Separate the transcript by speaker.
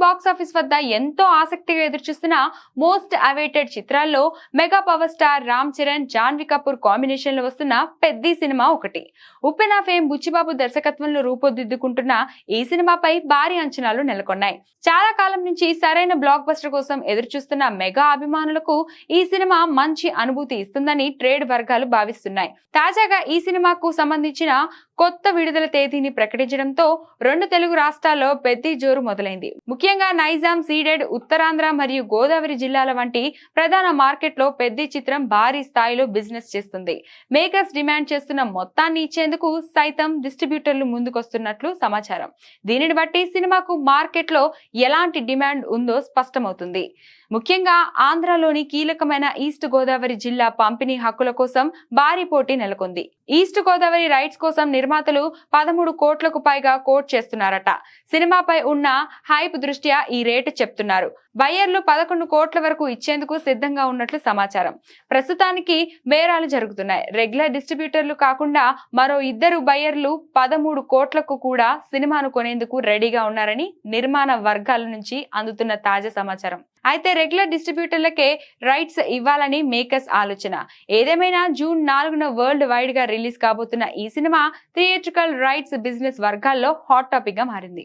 Speaker 1: Box office వద్ద ఎంతో ఆసక్తిగా ఎదురుచూస్తున్న మోస్ట్ అవైటెడ్ చిత్రాల్లో mega power star Ram Charan, Janhvi Kapoor combination లో వస్తున్న పెద్ది సినిమా ఒకటి. ఉప్పెన ఫేమ్ బుచ్చిబాబు దర్శకత్వంలో రూపుదిద్దుకుంటున్న ఈ సినిమాపై భారీ అంచనాలు నెలకొన్నాయి. చాలా కాలం నుంచి సరైన బ్లాక్ బస్టర్ కోసం ఎదురుచూస్తున్న మెగా అభిమానులకు ఈ సినిమా మంచి అనుభూతి ఇస్తుందని ట్రేడ్ వర్గాలు భావిస్తున్నాయి. తాజాగా ఈ సినిమాకు సంబంధించిన కొత్త విడుదల తేదీని ప్రకటించడంతో రెండు తెలుగు రాష్ట్రాల్లో పెద్ద జోరు మొదలైంది. ముఖ్యంగా నైజాం, సీడెడ్, ఉత్తరాంధ్ర మరియు గోదావరి జిల్లాల వంటి ప్రధాన మార్కెట్లో పెద్ద చిత్రం భారీ స్థాయిలో బిజినెస్ చేస్తుంది. మేకర్స్ డిమాండ్ చేస్తున్న మొత్తాన్ని ఇచ్చేందుకు సైతం డిస్ట్రిబ్యూటర్లు ముందుకొస్తున్నట్లు సమాచారం. దీనిని బట్టి సినిమాకు మార్కెట్లో ఎలాంటి డిమాండ్ ఉందో స్పష్టమవుతుంది. ముఖ్యంగా ఆంధ్రలోని కీలకమైన ఈస్ట్ గోదావరి జిల్లా పంపిణీ హక్కుల కోసం భారీ పోటీ నెలకొంది. ఈస్ట్ గోదావరి రైట్స్ కోసం నిర్మాతలు 13 కోట్లకు పైగా కోట్ చేస్తున్నారట. సినిమాపై ఉన్న హైప్ దృష్ట్యా ఈ రేటు చెప్తున్నారు. బయ్యర్లు 11 కోట్ల వరకు ఇచ్చేందుకు సిద్ధంగా ఉన్నట్లు సమాచారం. ప్రస్తుతానికి బేరాలు జరుగుతున్నాయి. రెగ్యులర్ డిస్ట్రిబ్యూటర్లు కాకుండా మరో 2 బయ్యర్లు 13 కోట్లకు కూడా సినిమాను కొనేందుకు రెడీగా ఉన్నారని నిర్మాణ వర్గాల నుంచి అందుతున్న తాజా సమాచారం. అయితే రెగ్యులర్ డిస్ట్రిబ్యూటర్లకే రైట్స్ ఇవ్వాలని మేకర్స్ ఆలోచన. ఏదేమైనా జూన్ 4న వరల్డ్ వైడ్ గా రిలీజ్ కాబోతున్న ఈ సినిమా థియేట్రికల్ రైట్స్ బిజినెస్ వర్గాల్లో హాట్ టాపిక్ గా మారింది.